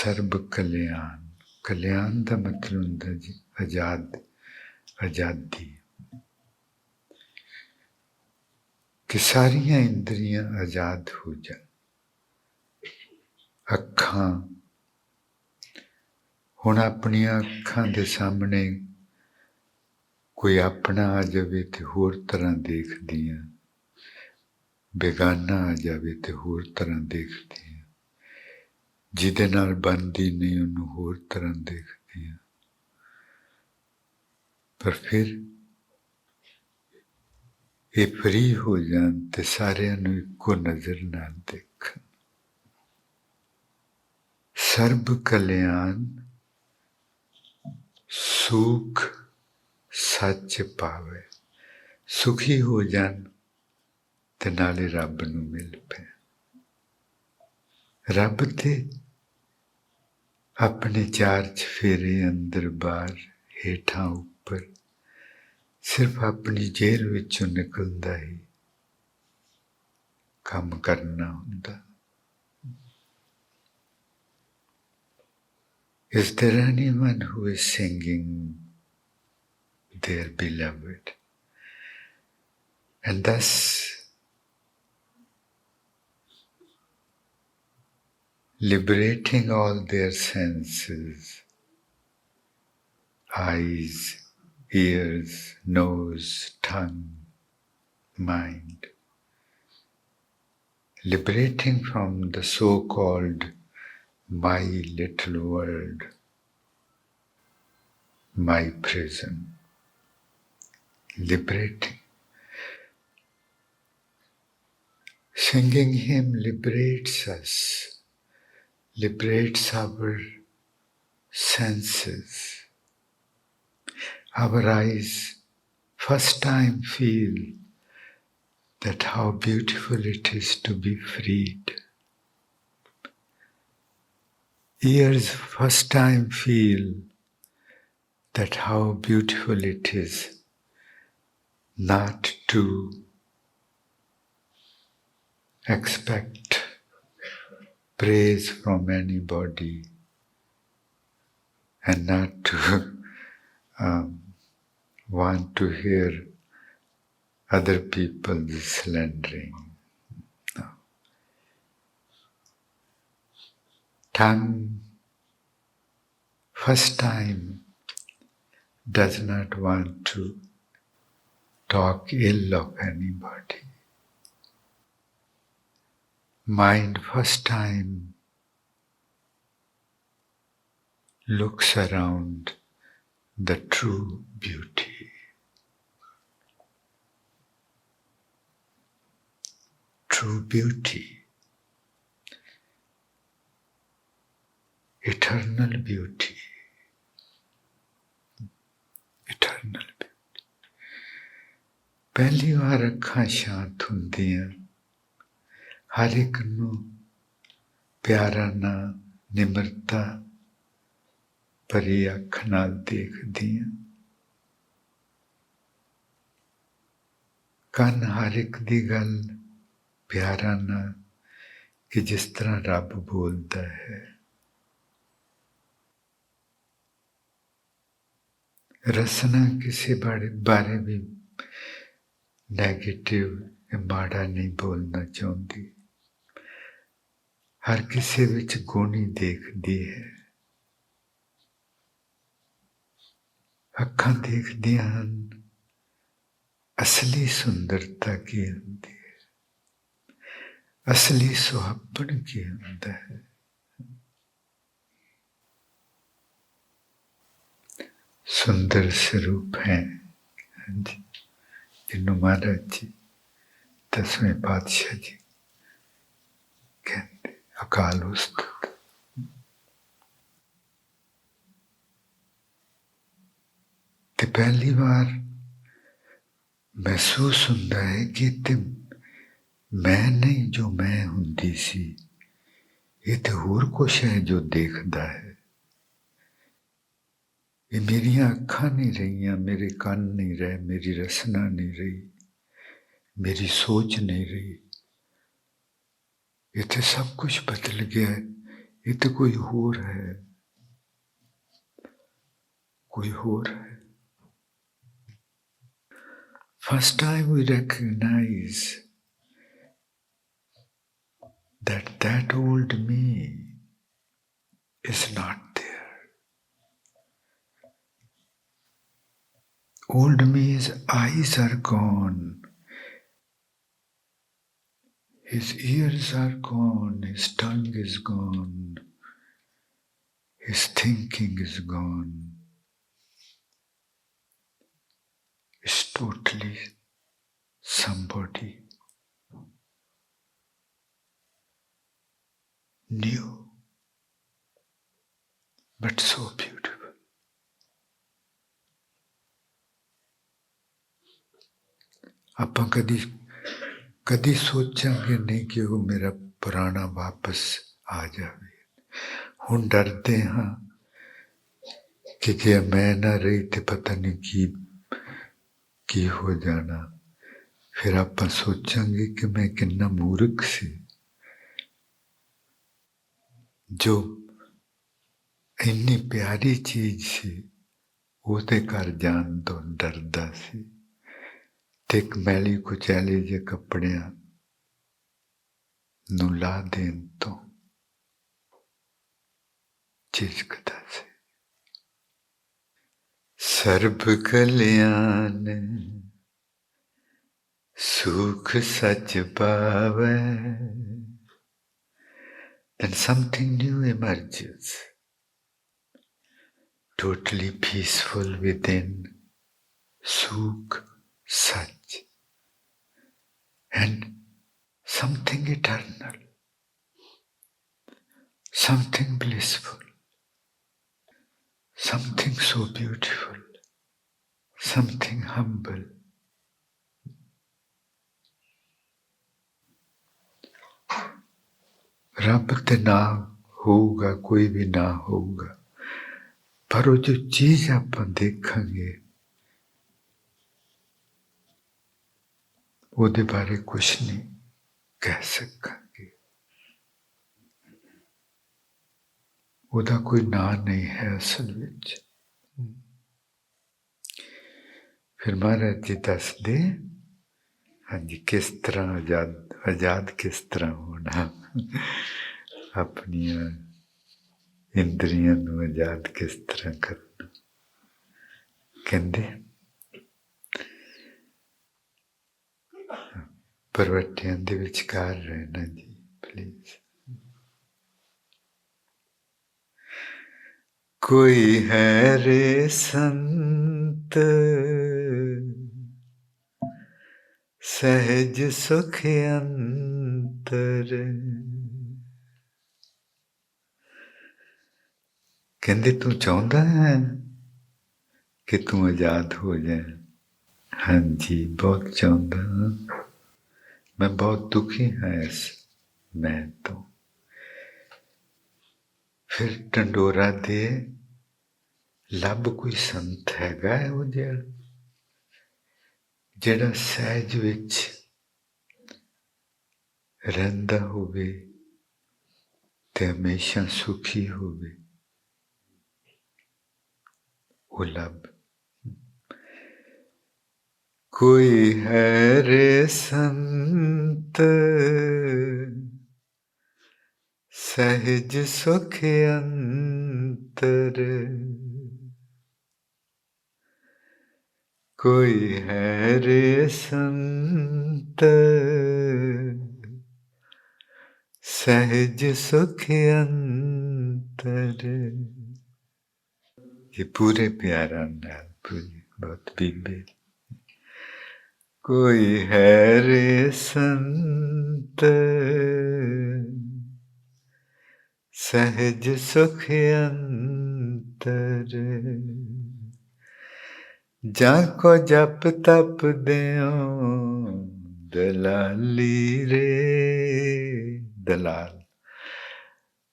ਸਰਬ ਕਲਿਆਣ। ਕਲਿਆਣ ਦਾ ਮਤਲਬ ਹੁੰਦਾ ਜੀ ਆਜ਼ਾਦੀ। ਕਿ ਸਾਰੀਆਂ ਇੰਦਰੀਆਂ ਆਜ਼ਾਦ ਹੋ ਜਾਣ। ਅੱਖਾਂ, ਹੁਣ ਆਪਣੀਆਂ ਅੱਖਾਂ ਦੇ ਸਾਹਮਣੇ ਕੋਈ ਆਪਣਾ ਆ ਜਾਵੇ ਤੇ ਹੋਰ ਤਰ੍ਹਾਂ ਦੇਖਦੀਆਂ, ਬੇਗਾਨਾ ਆ ਜਾਵੇ ਤੇ ਹੋਰ ਤਰ੍ਹਾਂ ਦੇਖਦੀਆਂ, ਜਿਹਦੇ ਨਾਲ ਬਣਦੀ ਨਹੀਂ ਉਹਨੂੰ ਹੋਰ ਤਰ੍ਹਾਂ ਦੇਖਦੀਆਂ। ਪਰ ਫਿਰ ਇਹ ਫਰੀ ਹੋ ਜਾਣ ਤੇ ਸਾਰਿਆਂ ਨੂੰ ਇੱਕੋ ਨਜ਼ਰ ਨਾਲ ਦੇਖਣ। ਸਰਬ ਕਲਿਆਣ ਸੁਖ ਸੱਚ ਪਾਵੇ। ਸੁਖੀ ਹੋ ਜਾਣ ਤੇ ਨਾਲੇ ਰੱਬ ਨੂੰ ਮਿਲ ਪਏ। ਰੱਬ ਤੇ ਆਪਣੇ ਚਾਰ ਚਫੇਰੇ ਅੰਦਰ ਬਾਹਰ ਹੇਠਾਂ ਉੱਪਰ ਸਿਰਫ ਆਪਣੀ ਜੇਲ੍ਹ ਵਿੱਚੋਂ ਨਿਕਲਦਾ ਹੀ ਕੰਮ ਕਰਨਾ ਹੁੰਦਾ। Is there anyone who is singing their beloved and thus liberating all their senses, eyes, ears, nose, tongue, mind, liberating from the so-called my little world, my prison, liberating. Singing hymn liberates us, liberates our senses. Our eyes first time feel that how beautiful it is to be freed. Ears first time feel that how beautiful it is not to expect praise from anybody and not to want to hear other people's slandering. No. Tongue first time does not want to talk ill of anybody. Mind first time looks around the true beauty. True beauty. Eternal beauty. Eternal beauty. ਪਹਿਲੀ ਵਾਰ ਅੱਖਾਂ ਸ਼ਾਂਤ ਹੁੰਦੀਆਂ, ਹਰ ਇੱਕ ਨੂੰ ਪਿਆਰਾ ਨਾਲ ਨਿਮਰਤਾ ਭਰੀ ਅੱਖ ਨਾਲ ਦੇਖਦੀਆਂ। ਕੰਨ ਹਰ ਇੱਕ ਦੀ ਗੱਲ ਪਿਆਰਾ ਨਾਲ ਕਿ ਜਿਸ ਤਰ੍ਹਾਂ ਰੱਬ ਬੋਲਦਾ ਹੈ। ਰਸਨਾ ਕਿਸੇ ਬਾਰੇ ਵੀ ਨੈਗੇਟਿਵ ਮਾੜਾ ਨਹੀਂ ਬੋਲਣਾ ਚਾਹੁੰਦੀ। ਹਰ ਕਿਸੇ ਵਿੱਚ ਗੁਣ ਹੀ ਦੇਖਦੀ ਹੈ। ਅੱਖਾਂ ਦੇਖਦੀਆਂ ਹਨ ਅਸਲੀ ਸੁੰਦਰਤਾ ਕੀ ਹੁੰਦੀ ਹੈ, ਅਸਲੀ ਸੁਹੱਪਣ ਕੀ ਹੁੰਦਾ ਹੈ। ਸੁੰਦਰ ਸਰੂਪ ਹੈ ਹਾਂਜੀ, ਜਿਹਨੂੰ ਮਹਾਰਾਜ ਜੀ 10ਵੇਂ ਪਾਤਸ਼ਾਹ ਜੀ ਕਹਿੰਦੇ ਅਕਾਲ ਉਸਤਤ। ਤੇ ਪਹਿਲੀ ਵਾਰ ਮਹਿਸੂਸ ਹੁੰਦਾ ਹੈ ਕਿ ਤੇ ਮੈਂ ਨਹੀਂ ਜੋ ਮੈਂ ਹੁੰਦੀ ਸੀ, ਇਹ ਤੇ ਹੋਰ ਕੁਛ ਹੈ ਜੋ ਦੇਖਦਾ ਹੈ। ਇਹ ਮੇਰੀਆਂ ਅੱਖਾਂ ਨਹੀਂ ਰਹੀਆਂ, ਮੇਰੇ ਕੰਨ ਨਹੀਂ ਰਹੇ, ਮੇਰੀ ਰਸਨਾ ਨਹੀਂ ਰਹੀ, ਮੇਰੀ ਸੋਚ ਨਹੀਂ ਰਹੀ। ਇੱਥੇ ਸਭ ਕੁਛ ਬਦਲ ਗਿਆ। ये तो कोई होर है, कोई होर है। First time we recognize that that old me is not there. Old me's eyes are gone, his ears are gone, his tongue is gone, his thinking is gone. It's totally somebody new, but so beautiful. ਆਪਾਂ ਕਦੀ ਸੋਚਾਂਗੇ ਨਹੀਂ ਕਿ ਉਹ ਮੇਰਾ ਪੁਰਾਣਾ ਵਾਪਸ ਆ ਜਾਵੇ। ਹੁਣ ਡਰਦੇ ਹਾਂ ਕਿ ਜੇ ਮੈਂ ਨਾ ਰਹੀ ਤੇ ਪਤਾ ਨਹੀਂ ਕੀ ਹੋ ਜਾਣਾ। ਫਿਰ ਆਪਾਂ ਸੋਚਾਂਗੇ ਕਿ ਮੈਂ ਕਿੰਨਾ ਮੂਰਖ ਸੀ ਜੋ ਇੰਨੀ ਪਿਆਰੀ ਚੀਜ਼ ਸੀ ਉਹਦੇ ਘਰ ਜਾਣ ਤੋਂ ਡਰਦਾ ਸੀ ਤੇ ਇੱਕ ਮੈਲੀ ਕੁਚੈਲੇ ਜਿਹੇ ਕੱਪੜਿਆਂ ਨੂੰ ਲਾ ਦੇਣ ਤੋਂ ਝਿਜਕਦਾ ਸੀ। ਸਰਬ ਕਲਿਆਣ ਸੁਖ ਸਚ ਪਾਵੈ, then something new emerges, totally peaceful within, Sukh, Sach, and something eternal, something blissful, something so beautiful, something humble. ਰੱਬ ਤੇ ਨਾ ਹੋਊਗਾ, ਕੋਈ ਵੀ ਨਾ ਹੋਊਗਾ, ਪਰ ਉਹ ਜੋ ਚੀਜ਼ ਆਪਾਂ ਦੇਖਾਂਗੇ ਉਹਦੇ ਬਾਰੇ ਕੁਛ ਨਹੀਂ ਕਹਿ ਸਕਾਂਗੇ। ਉਹਦਾ ਕੋਈ ਨਾਂ ਨਹੀਂ ਹੈ ਅਸਲ ਵਿੱਚ। ਫਿਰ ਮਹਾਰਾਜ ਜੀ ਦੱਸਦੇ ਹਾਂਜੀ ਕਿਸ ਤਰ੍ਹਾਂ ਆਜ਼ਾਦ ਕਿਸ ਤਰ੍ਹਾਂ ਹੋਣਾ, ਆਪਣੀਆਂ ਇੰਦਰੀਆਂ ਨੂੰ ਆਜ਼ਾਦ ਕਿਸ ਤਰ੍ਹਾਂ ਕਰਨਾ। ਕਹਿੰਦੇ ਪਰਵੱਟਿਆਂ ਦੇ ਵਿਚਕਾਰ ਰਹਿਣਾ ਜੀ ਪਲੀਜ਼। ਕੋਈ ਹੈ ਰੇ ਸੰਤ ਸਹਿਜ ਸੁਖ ਅੰਤਰ, ਕਹਿੰਦੇ ਤੂੰ ਚਾਹੁੰਦਾ ਹੈ ਕਿ ਤੂੰ ਆਜ਼ਾਦ ਹੋ ਜਾਏ। ਹਾਂਜੀ ਬਹੁਤ ਚਾਹੁੰਦਾ, ਮੈਂ ਬਹੁਤ ਦੁਖੀ ਹਾਂ ਇਸ ਮੈਂ ਤੋਂ। ਫਿਰ ਢੰਡੋਰਾ ਦੇ ਲੱਭ ਕੋਈ ਸੰਤ ਹੈਗਾ ਉਹ ਜਿਹੜਾ ਸਹਿਜ ਵਿੱਚ ਰਹਿੰਦਾ ਹੋਵੇ ਤੇ ਹਮੇਸ਼ਾ ਸੁਖੀ ਹੋਵੇ, ਉਹ ਲੱਭ। ਕੋਈ ਹੈ ਰੇ ਸੰਤ ਸਹਿਜ ਸੁਖ ਅੰਤਰ, ਕੋਈ ਹੈ ਰੇ ਸੰਤ ਸਹਿਜ ਸੁਖ ਅੰਤਰ। ਇਹ ਪੂਰੇ ਪਿਆਰਾਂ ਨਾਲ ਪੂਰੀ ਬਹੁਤ ਬੀਬੇ। ਕੋਈ ਹੈ ਰੇ ਸੰਤ ਸਹਿਜ ਸੁਖ ਅੰਤਰ, ਜਾਂ ਕੋ ਜਪ ਤਪ ਦਿਓ ਦਲਾਲੀ ਰੇ।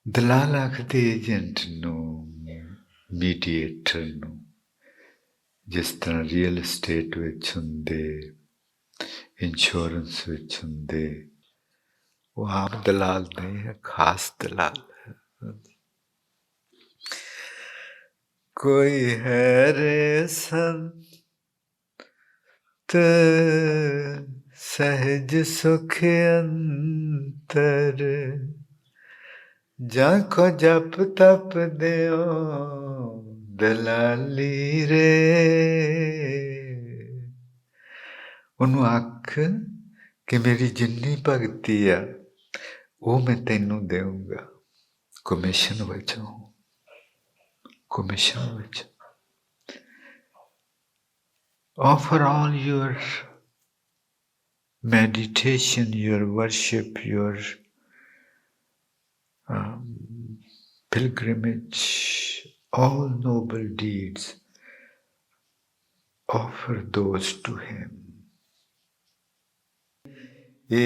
ਦਲਾਲ ਆਖਦੇ ਏਜੰਟ ਨੂੰ, ਮੀਡੀਏਟਰ ਨੂੰ, ਜਿਸ ਤਰ੍ਹਾਂ ਰੀਅਲ ਇਸਟੇਟ ਵਿੱਚ ਹੁੰਦੇ, ਇੰਸ਼ੋਰੈਂਸ ਵਿੱਚ ਹੁੰਦੇ। ਉਹ ਆਮ ਦਲਾਲ ਨਹੀਂ ਹੈ, ਖਾਸ ਦਲਾਲ ਹੈ। कोई है रे संत सहज सुख अंतर, जाको जप तप देओ दलाली रे। ਉਹਨੂੰ ਆਖ ਕਿ ਮੇਰੀ ਜਿੰਨੀ ਭਗਤੀ ਆ ਉਹ ਮੈਂ ਤੈਨੂੰ ਦੇਵਾਂਗਾ ਕਮਿਸ਼ਨ ਵਜੋਂ। Offer all your meditation, your worship, your pilgrimage, all noble deeds, offer those to him.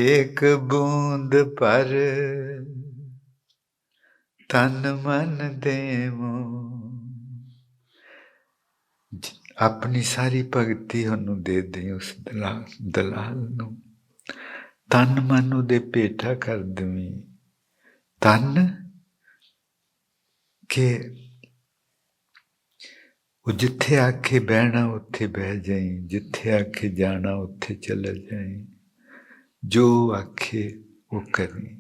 एक बूंद पर तन मन देवो, अपनी सारी भगती ਉਹਨੂੰ ਦੇ ਦੇ ਉਸ ਦਲਾਲ ਨੂੰ। ਤਨ ਮਨ ਉਹਦੇ ਭੇਟਾ ਕਰ ਦੇਵੀਂ। ਤਨ ਕਿ ਉਹ ਜਿੱਥੇ ਆਖੇ ਬਹਿਣਾ ਉੱਥੇ ਬਹਿ ਜਾਈਂ, ਜਿੱਥੇ ਆਖੇ ਜਾਣਾ ਉੱਥੇ ਚਲਾ ਜਾਈਂ, ਜੋ ਆਖੇ ਉਹ ਕਰੀਂ।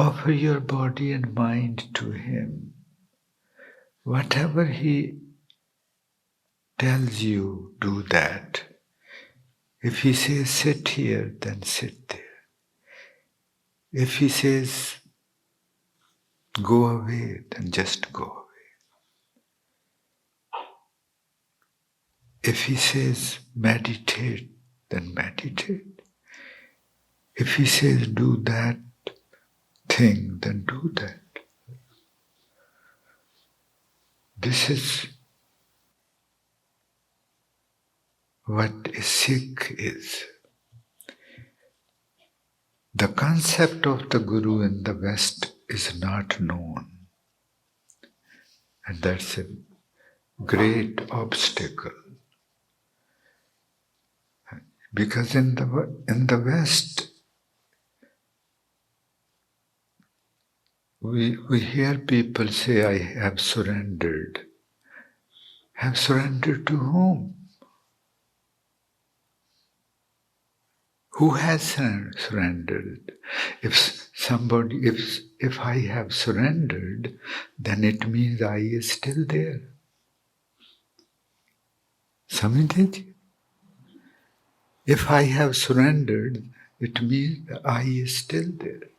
Offer your body and mind to him. Whatever he tells you, do that. If he says sit here, then sit there. If he says go away, then just go away. If he says meditate, then meditate. If he says do that thing, then do that. This is what a Sikh is. The concept of the Guru in the West is not known. And that's a great obstacle. Because in the West, we hear people say, I have surrendered. Have surrendered to whom? Who has surrendered? If I have surrendered, then it means I is still there. Samajhe? If I have surrendered, it means I is still there.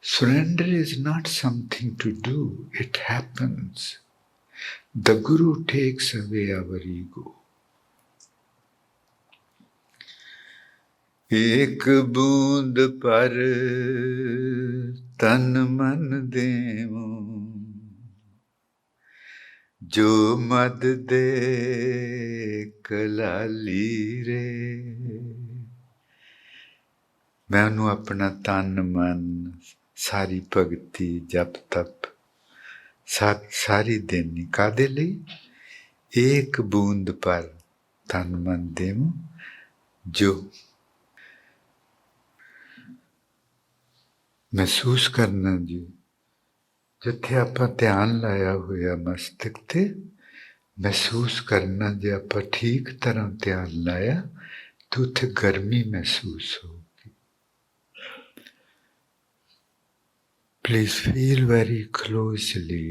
Surrender is not something to do, it happens. The Guru takes away our ego. एक बूंद पर तन मन देवो, जो मद दे कलाली रे। मैं ਉਹਨੂੰ ਆਪਣਾ ਤਨ ਮਨ ਸਾਰੀ ਭਗਤੀ ਜਪ ਤਪ ਸਾਰੀ ਦੇਣੀ ਕਾਹਦੇ ਲਈ? एक बूंद पर तन मन देवो, जो ਮਹਿਸੂਸ ਕਰਨਾ ਜੀ। ਜਿੱਥੇ ਆਪਾਂ ਧਿਆਨ ਲਾਇਆ ਹੋਇਆ ਮਸਤਕ ਤੇ, ਮਹਿਸੂਸ ਕਰਨਾ ਜੇ ਆਪਾਂ ਠੀਕ ਤਰ੍ਹਾਂ ਧਿਆਨ ਲਾਇਆ ਤਾਂ ਉੱਥੇ ਗਰਮੀ ਮਹਿਸੂਸ ਹੋਊਗੀ। Please feel very closely.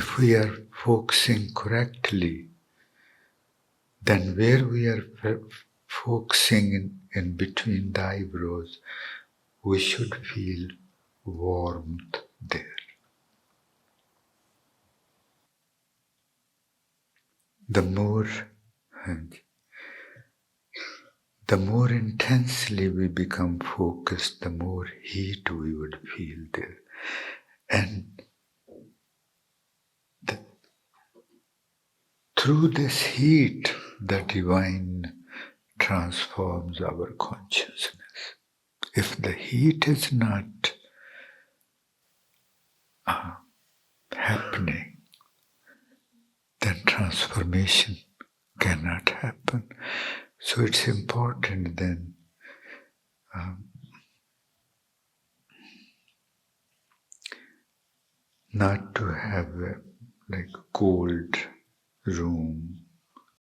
If we are focusing correctly, then where we are focusing in between the eyebrows, we should feel warmth there. The more intensely we become focused, the more heat we would feel there. And through this heat, the divine transforms our consciousness. If the heat is not happening, then transformation cannot happen. So it's important then not to have a like cold room